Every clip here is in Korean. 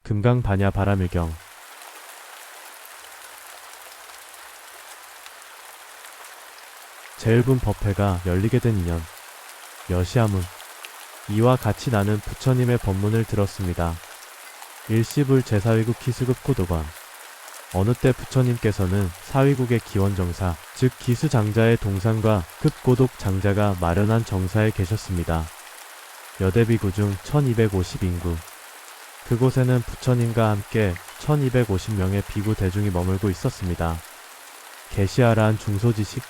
금강반야 바라밀경. 제일분 법회가 열리게 된 인연. 여시아문. 이와 같이 나는 부처님의 법문을 들었습니다. 일시불 제4위국 기수급 고도관. 어느 때 부처님께서는 사위국의 기원정사, 즉 기수장자의 동상과 급고독 장자가 마련한 정사에 계셨습니다. 여대비구 중 1250인구. 그곳에는 부처님과 함께 1250명의 비구 대중이 머물고 있었습니다. 계시아라한 중소지식.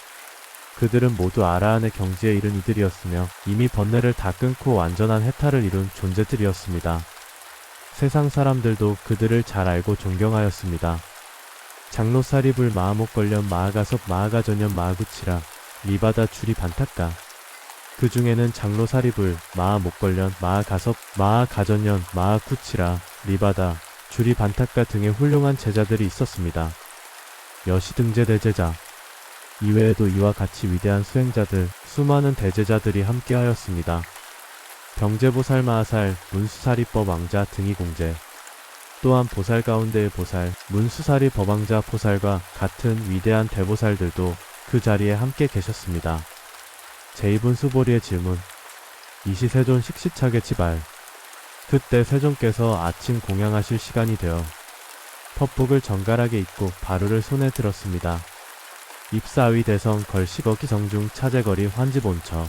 그들은 모두 아라한의 경지에 이른 이들이었으며 이미 번뇌를 다 끊고 완전한 해탈을 이룬 존재들이었습니다. 세상 사람들도 그들을 잘 알고 존경하였습니다. 장로사리불 마하목걸련 마하가섭 마하가전년 마하구치라 리바다 주리 반타까. 그 중에는 장로사리불 마하목걸련 마하가섭 마하가전년 마하쿠치라 리바다 주리 반타까 등의 훌륭한 제자들이 있었습니다. 여시등제 대제자. 이외에도 이와 같이 위대한 수행자들, 수많은 대제자들이 함께하였습니다. 병제보살 마하살, 문수사리법 왕자 등이 공제. 또한 보살 가운데의 보살, 문수사리 법왕자 보살과 같은 위대한 대보살들도 그 자리에 함께 계셨습니다. 제2분 수보리의 질문. 이시 세존 식시차게 치발. 그때 세존께서 아침 공양하실 시간이 되어 법복을 정갈하게 입고 바루를 손에 들었습니다. 입사위 대성 걸시거기 성중 차제거리 환지본처.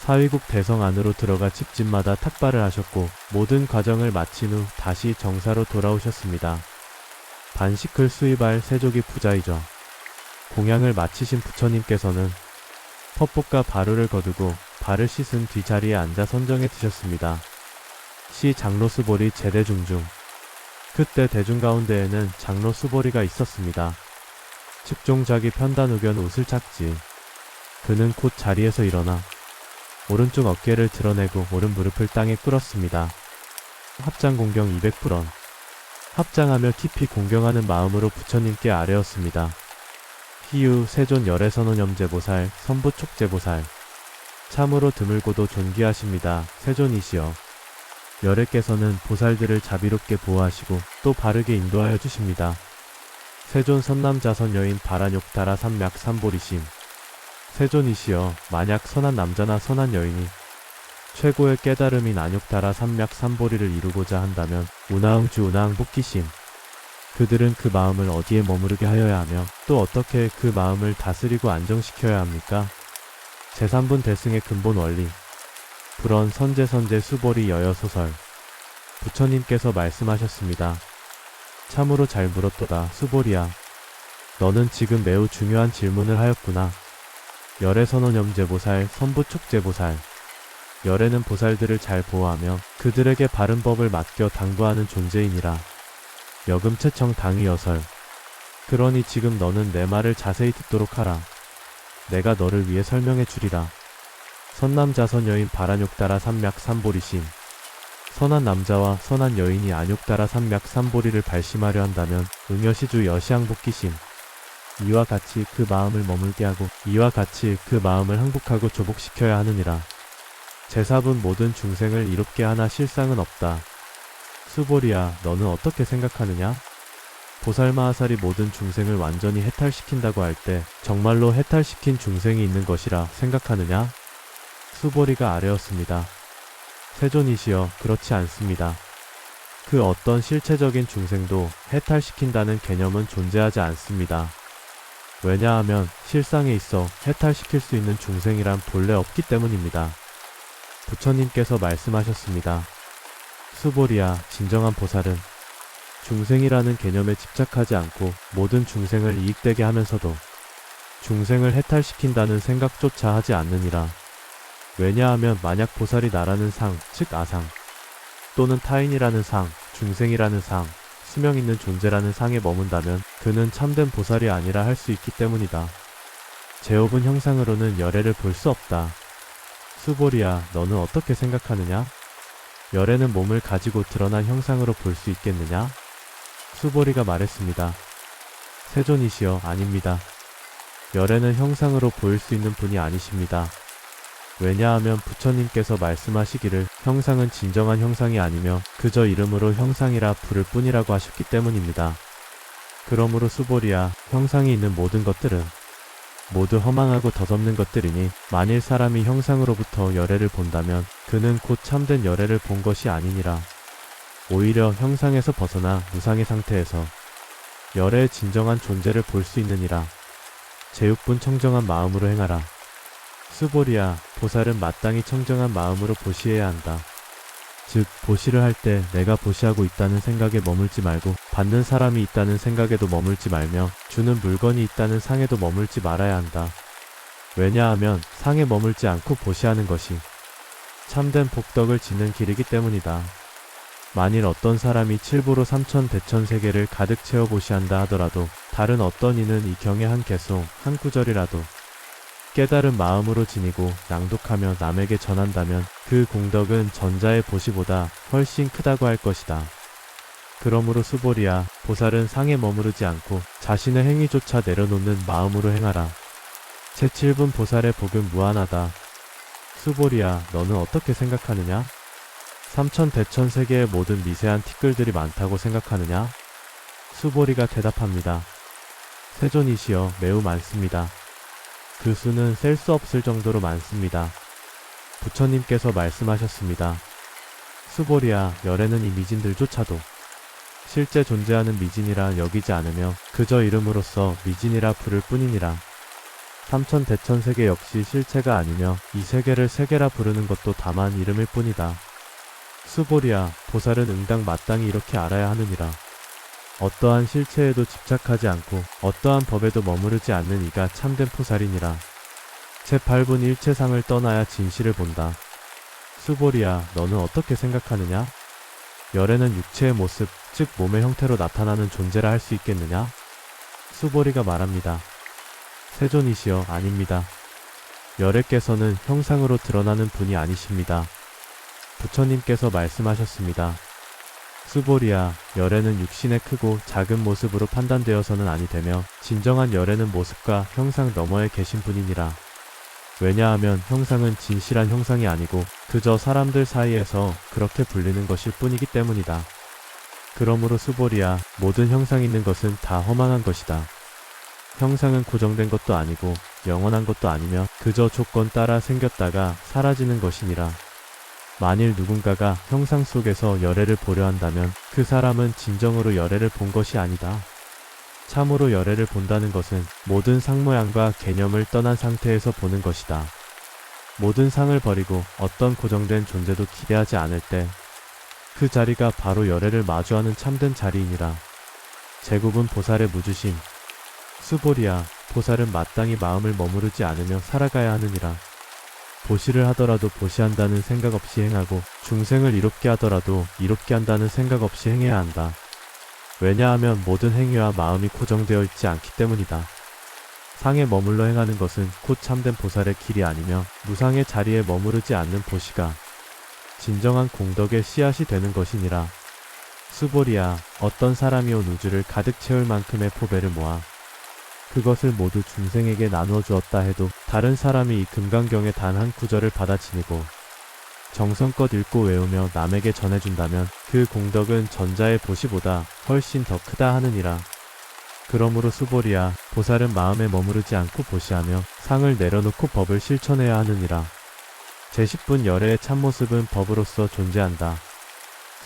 사위국 대성 안으로 들어가 집집마다 탁발을 하셨고 모든 과정을 마친 후 다시 정사로 돌아오셨습니다. 반시클 수이발 세족이 부자이죠. 공양을 마치신 부처님께서는 법복과 바루를 거두고 발을 씻은 뒤 자리에 앉아 선정에 드셨습니다. 시 장로 수보리 제대중중. 그때 대중 가운데에는 장로 수보리가 있었습니다. 측종자기 편단우견 옷을 착지. 그는 곧 자리에서 일어나 오른쪽 어깨를 드러내고 오른 무릎을 땅에 꿇었습니다. 합장 공경 200불원. 합장하며 깊이 공경하는 마음으로 부처님께 아뢰었습니다. 희유 세존 열애선원염제보살 선부촉제보살. 참으로 드물고도 존귀하십니다. 세존이시여. 열애께서는 보살들을 자비롭게 보호하시고 또 바르게 인도하여 주십니다. 세존 선남자선 여인 바라욕다라 삼맥 삼보리심. 세존이시여, 만약 선한 남자나 선한 여인이 최고의 깨달음인 안욕다라 삼맥 삼보리를 이루고자 한다면 운하응주 운하응복기심. 그들은 그 마음을 어디에 머무르게 하여야 하며 또 어떻게 그 마음을 다스리고 안정시켜야 합니까? 제3분 대승의 근본 원리. 불언 선제선제 수보리 여여소설. 부처님께서 말씀하셨습니다. 참으로 잘 물었도다 수보리야. 너는 지금 매우 중요한 질문을 하였구나. 열애선원염제보살 선부촉제보살. 열애는 보살들을 잘 보호하며 그들에게 바른 법을 맡겨 당부하는 존재이니라. 여금채청 당이여설. 그러니 지금 너는 내 말을 자세히 듣도록 하라. 내가 너를 위해 설명해 주리라. 선남자선 여인 바라욕다라 삼맥 삼보리심. 선한 남자와 선한 여인이 안욕다라 삼맥 삼보리를 발심하려 한다면 응여시주 여시항복기심. 이와 같이 그 마음을 머물게 하고 이와 같이 그 마음을 항복하고 조복시켜야 하느니라. 제4분 모든 중생을 이롭게 하나 실상은 없다. 수보리야, 너는 어떻게 생각하느냐? 보살마하살이 모든 중생을 완전히 해탈시킨다고 할 때 정말로 해탈시킨 중생이 있는 것이라 생각하느냐? 수보리가 아뢰었습니다. 세존이시여, 그렇지 않습니다. 그 어떤 실체적인 중생도 해탈시킨다는 개념은 존재하지 않습니다. 왜냐하면 실상에 있어 해탈시킬 수 있는 중생이란 본래 없기 때문입니다. 부처님께서 말씀하셨습니다. 수보리야, 진정한 보살은 중생이라는 개념에 집착하지 않고 모든 중생을 이익되게 하면서도 중생을 해탈시킨다는 생각조차 하지 않느니라. 왜냐하면 만약 보살이 나라는 상, 즉 아상, 또는 타인이라는 상, 중생이라는 상, 수명 있는 존재라는 상에 머문다면 그는 참된 보살이 아니라 할 수 있기 때문이다. 제5분 형상으로는 열애를 볼 수 없다. 수보리야, 너는 어떻게 생각하느냐? 열애는 몸을 가지고 드러난 형상으로 볼 수 있겠느냐? 수보리가 말했습니다. 세존이시여, 아닙니다. 열애는 형상으로 보일 수 있는 분이 아니십니다. 왜냐하면 부처님께서 말씀하시기를 형상은 진정한 형상이 아니며 그저 이름으로 형상이라 부를 뿐이라고 하셨기 때문입니다. 그러므로 수보리야, 형상이 있는 모든 것들은 모두 허망하고 덧없는 것들이니 만일 사람이 형상으로부터 열애를 본다면 그는 곧 참된 열애를 본 것이 아니니라. 오히려 형상에서 벗어나 무상의 상태에서 열애의 진정한 존재를 볼 수 있느니라. 제육분 청정한 마음으로 행하라. 수보리야, 보살은 마땅히 청정한 마음으로 보시해야 한다. 즉, 보시를 할 때 내가 보시하고 있다는 생각에 머물지 말고 받는 사람이 있다는 생각에도 머물지 말며 주는 물건이 있다는 상에도 머물지 말아야 한다. 왜냐하면 상에 머물지 않고 보시하는 것이 참된 복덕을 짓는 길이기 때문이다. 만일 어떤 사람이 칠보로 삼천 대천 세계를 가득 채워 보시한다 하더라도 다른 어떤 이는 이 경의 한 개송, 한 구절이라도 깨달은 마음으로 지니고 낭독하며 남에게 전한다면 그 공덕은 전자의 보시보다 훨씬 크다고 할 것이다. 그러므로 수보리야, 보살은 상에 머무르지 않고 자신의 행위조차 내려놓는 마음으로 행하라. 제7분 보살의 복은 무한하다. 수보리야, 너는 어떻게 생각하느냐? 삼천 대천 세계의 모든 미세한 티끌들이 많다고 생각하느냐? 수보리가 대답합니다. 세존이시여, 매우 많습니다. 그 수는 셀 수 없을 정도로 많습니다. 부처님께서 말씀하셨습니다. 수보리야, 열애는 이 미진들조차도 실제 존재하는 미진이라 여기지 않으며 그저 이름으로써 미진이라 부를 뿐이니라. 삼천 대천 세계 역시 실체가 아니며 이 세계를 세계라 부르는 것도 다만 이름일 뿐이다. 수보리야, 보살은 응당 마땅히 이렇게 알아야 하느니라. 어떠한 실체에도 집착하지 않고 어떠한 법에도 머무르지 않는 이가 참된 포살이니라. 제8분 일체상을 떠나야 진실을 본다. 수보리야, 너는 어떻게 생각하느냐? 열애는 육체의 모습, 즉 몸의 형태로 나타나는 존재라 할 수 있겠느냐? 수보리가 말합니다. 세존이시여, 아닙니다. 열애께서는 형상으로 드러나는 분이 아니십니다. 부처님께서 말씀하셨습니다. 수보리야, 열애는 육신의 크고 작은 모습으로 판단되어서는 아니 되며 진정한 열애는 모습과 형상 너머에 계신 분이니라. 왜냐하면 형상은 진실한 형상이 아니고 그저 사람들 사이에서 그렇게 불리는 것일 뿐이기 때문이다. 그러므로 수보리야, 모든 형상 있는 것은 다 허망한 것이다. 형상은 고정된 것도 아니고 영원한 것도 아니며 그저 조건 따라 생겼다가 사라지는 것이니라. 만일 누군가가 형상 속에서 열애를 보려 한다면 그 사람은 진정으로 열애를 본 것이 아니다. 참으로 열애를 본다는 것은 모든 상모양과 개념을 떠난 상태에서 보는 것이다. 모든 상을 버리고 어떤 고정된 존재도 기대하지 않을 때 그 자리가 바로 열애를 마주하는 참된 자리이니라. 제곱은 보살의 무주심. 수보리야, 보살은 마땅히 마음을 머무르지 않으며 살아가야 하느니라. 보시를 하더라도 보시한다는 생각 없이 행하고 중생을 이롭게 하더라도 이롭게 한다는 생각 없이 행해야 한다. 왜냐하면 모든 행위와 마음이 고정되어 있지 않기 때문이다. 상에 머물러 행하는 것은 곧 참된 보살의 길이 아니며 무상의 자리에 머무르지 않는 보시가 진정한 공덕의 씨앗이 되는 것이니라. 수보리야, 어떤 사람이 온 우주를 가득 채울 만큼의 포배를 모아 그것을 모두 중생에게 나누어 주었다 해도 다른 사람이 이 금강경의 단 한 구절을 받아 지니고 정성껏 읽고 외우며 남에게 전해준다면 그 공덕은 전자의 보시보다 훨씬 더 크다 하느니라. 그러므로 수보리야, 보살은 마음에 머무르지 않고 보시하며 상을 내려놓고 법을 실천해야 하느니라. 제10분 열애의 참모습은 법으로서 존재한다.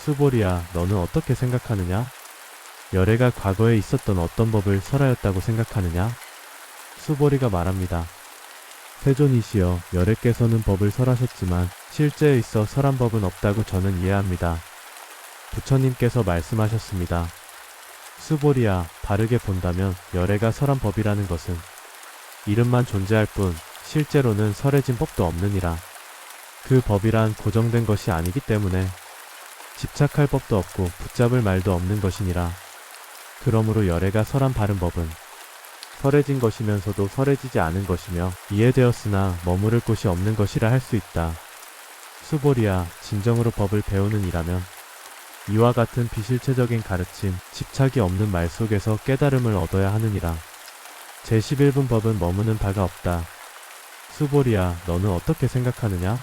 수보리야, 너는 어떻게 생각하느냐? 열애가 과거에 있었던 어떤 법을 설하였다고 생각하느냐? 수보리가 말합니다. 세존이시여, 열애께서는 법을 설하셨지만 실제에 있어 설한 법은 없다고 저는 이해합니다. 부처님께서 말씀하셨습니다. 수보리야, 바르게 본다면 열애가 설한 법이라는 것은 이름만 존재할 뿐 실제로는 설해진 법도 없느니라. 그 법이란 고정된 것이 아니기 때문에 집착할 법도 없고 붙잡을 말도 없는 것이니라. 그러므로 열애가 설한 바른 법은 설해진 것이면서도 설해지지 않은 것이며 이해되었으나 머무를 곳이 없는 것이라 할 수 있다. 수보리야, 진정으로 법을 배우는 이라면 이와 같은 비실체적인 가르침, 집착이 없는 말 속에서 깨달음을 얻어야 하느니라. 제11분 법은 머무는 바가 없다. 수보리야, 너는 어떻게 생각하느냐?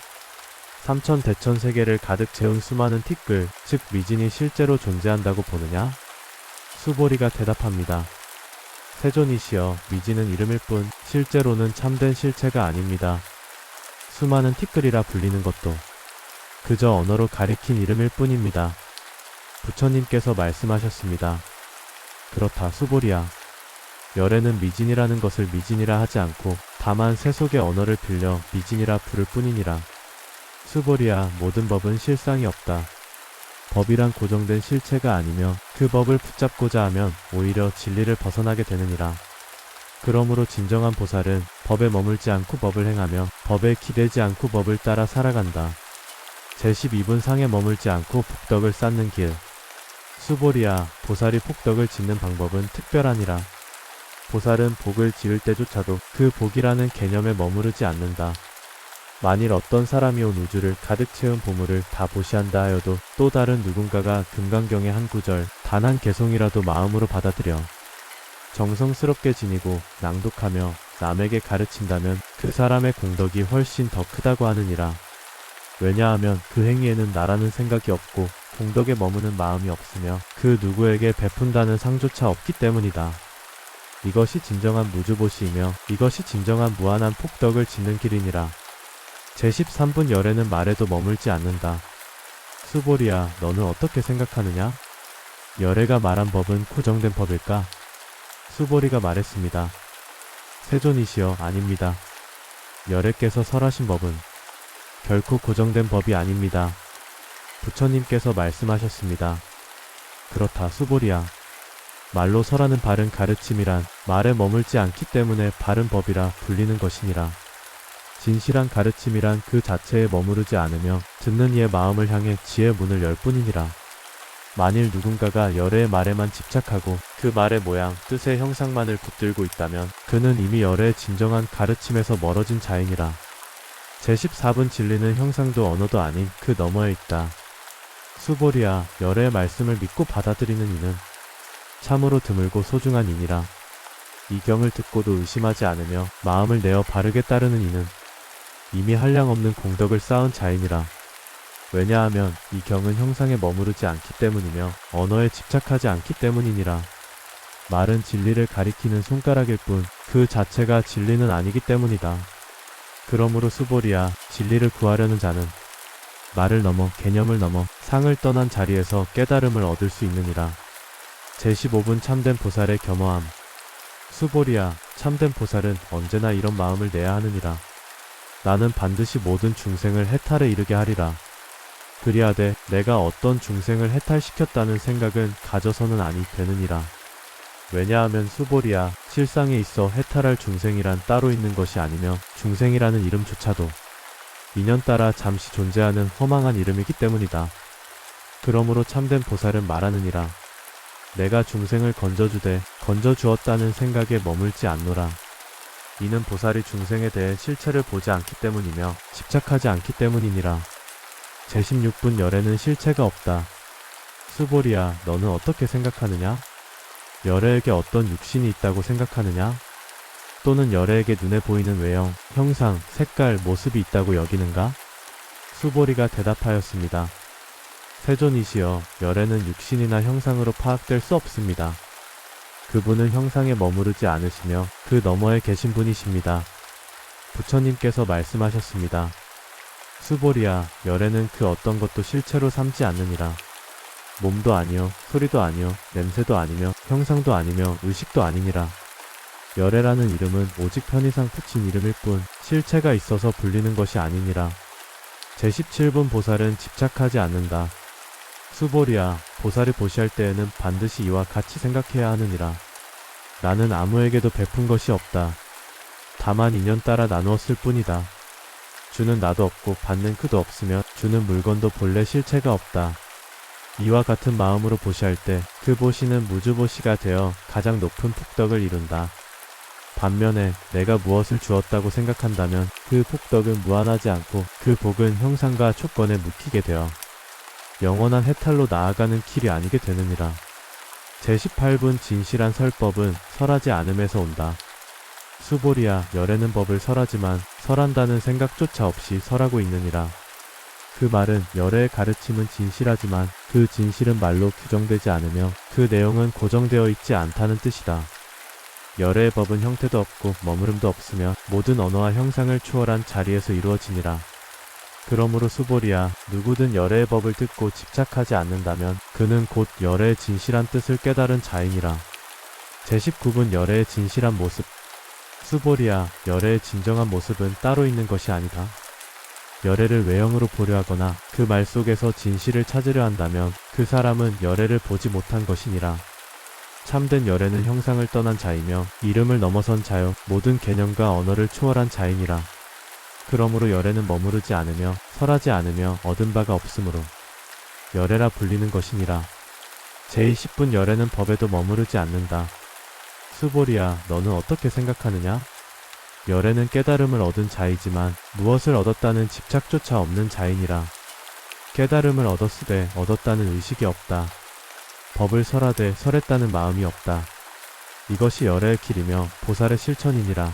삼천대천 세계를 가득 채운 수많은 티끌, 즉 미진이 실제로 존재한다고 보느냐? 수보리가 대답합니다. 세존이시여, 미진은 이름일 뿐 실제로는 참된 실체가 아닙니다. 수많은 티끌이라 불리는 것도 그저 언어로 가리킨 이름일 뿐입니다. 부처님께서 말씀하셨습니다. 그렇다 수보리야. 열애는 미진이라는 것을 미진이라 하지 않고 다만 세속의 언어를 빌려 미진이라 부를 뿐이니라. 수보리야, 모든 법은 실상이 없다. 법이란 고정된 실체가 아니며 그 법을 붙잡고자 하면 오히려 진리를 벗어나게 되느니라. 그러므로 진정한 보살은 법에 머물지 않고 법을 행하며 법에 기대지 않고 법을 따라 살아간다. 제12분 상에 머물지 않고 복덕을 쌓는 길. 수보리야, 보살이 복덕을 짓는 방법은 특별하니라. 보살은 복을 지을 때조차도 그 복이라는 개념에 머무르지 않는다. 만일 어떤 사람이 온 우주를 가득 채운 보물을 다 보시한다 하여도 또 다른 누군가가 금강경의 한 구절, 단 한 개송이라도 마음으로 받아들여 정성스럽게 지니고 낭독하며 남에게 가르친다면 그 사람의 공덕이 훨씬 더 크다고 하느니라. 왜냐하면 그 행위에는 나라는 생각이 없고 공덕에 머무는 마음이 없으며 그 누구에게 베푼다는 상조차 없기 때문이다. 이것이 진정한 무주보시이며 이것이 진정한 무한한 폭덕을 짓는 길이니라. 제13분 열애는 말에도 머물지 않는다. 수보리야, 너는 어떻게 생각하느냐? 열애가 말한 법은 고정된 법일까? 수보리가 말했습니다. 세존이시여, 아닙니다. 열애께서 설하신 법은 결코 고정된 법이 아닙니다. 부처님께서 말씀하셨습니다. 그렇다 수보리야. 말로 설하는 바른 가르침이란 말에 머물지 않기 때문에 바른 법이라 불리는 것이니라. 진실한 가르침이란 그 자체에 머무르지 않으며 듣는 이의 마음을 향해 지혜의 문을 열 뿐이니라. 만일 누군가가 열애의 말에만 집착하고 그 말의 모양, 뜻의 형상만을 붙들고 있다면 그는 이미 열애의 진정한 가르침에서 멀어진 자이니라. 제14분 진리는 형상도 언어도 아닌 그 너머에 있다. 수보리야, 열애의 말씀을 믿고 받아들이는 이는 참으로 드물고 소중한 이니라. 이 경을 듣고도 의심하지 않으며 마음을 내어 바르게 따르는 이는 이미 한량없는 공덕을 쌓은 자이니라. 왜냐하면 이 경은 형상에 머무르지 않기 때문이며 언어에 집착하지 않기 때문이니라. 말은 진리를 가리키는 손가락일 뿐 그 자체가 진리는 아니기 때문이다. 그러므로 수보리야, 진리를 구하려는 자는 말을 넘어 개념을 넘어 상을 떠난 자리에서 깨달음을 얻을 수 있느니라. 제15분 참된 보살의 겸허함. 수보리야, 참된 보살은 언제나 이런 마음을 내야 하느니라. 나는 반드시 모든 중생을 해탈에 이르게 하리라. 그리하되 내가 어떤 중생을 해탈시켰다는 생각은 가져서는 아니 되느니라. 왜냐하면 수보리야, 실상에 있어 해탈할 중생이란 따로 있는 것이 아니며 중생이라는 이름조차도 인연 따라 잠시 존재하는 허망한 이름이기 때문이다. 그러므로 참된 보살은 말하느니라. 내가 중생을 건져주되 건져주었다는 생각에 머물지 않노라. 이는 보살이 중생에 대해 실체를 보지 않기 때문이며 집착하지 않기 때문이니라. 제16분 열애는 실체가 없다. 수보리야, 너는 어떻게 생각하느냐? 열애에게 어떤 육신이 있다고 생각하느냐? 또는 열애에게 눈에 보이는 외형, 형상, 색깔, 모습이 있다고 여기는가? 수보리가 대답하였습니다. 세존이시여, 열애는 육신이나 형상으로 파악될 수 없습니다. 그분은 형상에 머무르지 않으시며 그 너머에 계신 분이십니다. 부처님께서 말씀하셨습니다. 수보리야, 열애는 그 어떤 것도 실체로 삼지 않느니라. 몸도 아니요, 소리도 아니요, 냄새도 아니며 형상도 아니며 의식도 아니니라. 열애라는 이름은 오직 편의상 붙인 이름일 뿐 실체가 있어서 불리는 것이 아니니라. 제17분 보살은 집착하지 않는다. 수보리야, 보살이 보시할 때에는 반드시 이와 같이 생각해야 하느니라. 나는 아무에게도 베푼 것이 없다. 다만 인연 따라 나누었을 뿐이다. 주는 나도 없고 받는 그도 없으며 주는 물건도 본래 실체가 없다. 이와 같은 마음으로 보시할 때 그 보시는 무주보시가 되어 가장 높은 폭덕을 이룬다. 반면에 내가 무엇을 주었다고 생각한다면 그 폭덕은 무한하지 않고 그 복은 형상과 조건에 묵히게 되어 영원한 해탈로 나아가는 길이 아니게 되느니라. 제18분 진실한 설법은 설하지 않음에서 온다. 수보리야, 열애는 법을 설하지만 설한다는 생각조차 없이 설하고 있느니라. 그 말은 열애의 가르침은 진실하지만 그 진실은 말로 규정되지 않으며 그 내용은 고정되어 있지 않다는 뜻이다. 열애의 법은 형태도 없고 머무름도 없으며 모든 언어와 형상을 초월한 자리에서 이루어지니라. 그러므로 수보리야, 누구든 열애의 법을 듣고 집착하지 않는다면 그는 곧 열애의 진실한 뜻을 깨달은 자이니라. 제19분 열애의 진실한 모습. 수보리야, 열애의 진정한 모습은 따로 있는 것이 아니다. 열애를 외형으로 보려 하거나 그 말 속에서 진실을 찾으려 한다면 그 사람은 열애를 보지 못한 것이니라. 참된 열애는 형상을 떠난 자이며 이름을 넘어선 자요 모든 개념과 언어를 초월한 자이니라. 그러므로 열애는 머무르지 않으며 설하지 않으며 얻은 바가 없으므로 열애라 불리는 것이니라. 제20분 열애는 법에도 머무르지 않는다. 수보리야, 너는 어떻게 생각하느냐? 열애는 깨달음을 얻은 자이지만 무엇을 얻었다는 집착조차 없는 자이니라. 깨달음을 얻었으되 얻었다는 의식이 없다. 법을 설하되 설했다는 마음이 없다. 이것이 열애의 길이며 보살의 실천이니라.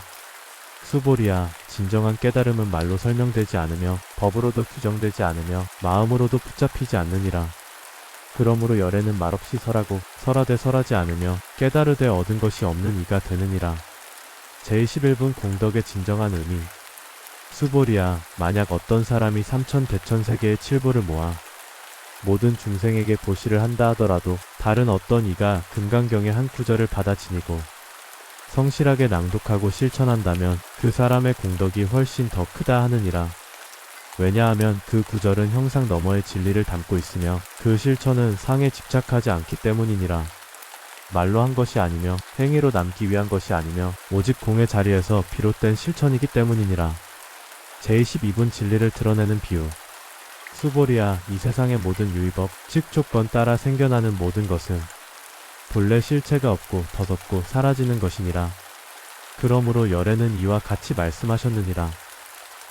수보리야, 진정한 깨달음은 말로 설명되지 않으며 법으로도 규정되지 않으며 마음으로도 붙잡히지 않느니라. 그러므로 열애는 말없이 설하고 설하되 설하지 않으며 깨달으되 얻은 것이 없는 이가 되느니라. 제21분 공덕의 진정한 의미. 수보리야, 만약 어떤 사람이 삼천대천세계의 칠보를 모아 모든 중생에게 보시를 한다 하더라도 다른 어떤 이가 금강경의 한 구절을 받아 지니고 성실하게 낭독하고 실천한다면 그 사람의 공덕이 훨씬 더 크다 하느니라. 왜냐하면 그 구절은 형상 너머의 진리를 담고 있으며 그 실천은 상에 집착하지 않기 때문이니라. 말로 한 것이 아니며 행위로 남기 위한 것이 아니며 오직 공의 자리에서 비롯된 실천이기 때문이니라. 제22분 진리를 드러내는 비유. 수보리야, 이 세상의 모든 유의법, 즉 조건 따라 생겨나는 모든 것은 본래 실체가 없고 덧없고 사라지는 것이니라. 그러므로 열애는 이와 같이 말씀하셨느니라.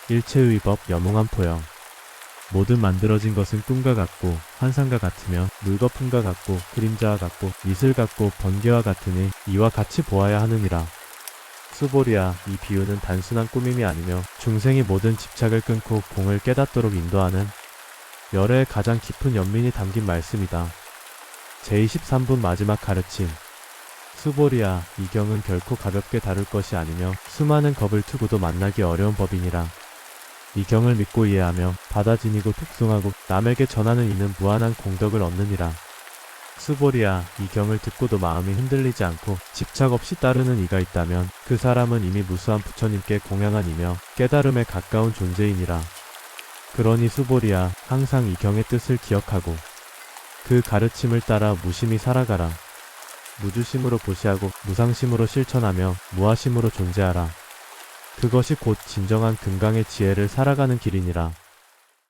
일체의 법 여몽한 포영. 모든 만들어진 것은 꿈과 같고 환상과 같으며 물거품과 같고 그림자와 같고 이슬 같고 번개와 같으니 이와 같이 보아야 하느니라. 수보리야, 이 비유는 단순한 꾸밈이 아니며 중생이 모든 집착을 끊고 공을 깨닫도록 인도하는 열애의 가장 깊은 연민이 담긴 말씀이다. 제23분 마지막 가르침. 수보리야, 이 경은 결코 가볍게 다룰 것이 아니며 수많은 겁을 투고도 만나기 어려운 법이니라. 이 경을 믿고 이해하며 받아 지니고 독송하고 남에게 전하는 이는 무한한 공덕을 얻느니라. 수보리야, 이 경을 듣고도 마음이 흔들리지 않고 집착 없이 따르는 이가 있다면 그 사람은 이미 무수한 부처님께 공양한 이며 깨달음에 가까운 존재이니라. 그러니 수보리야, 항상 이 경의 뜻을 기억하고 그 가르침을 따라 무심히 살아가라. 무주심으로 보시하고 무상심으로 실천하며 무아심으로 존재하라. 그것이 곧 진정한 금강의 지혜를 살아가는 길이니라.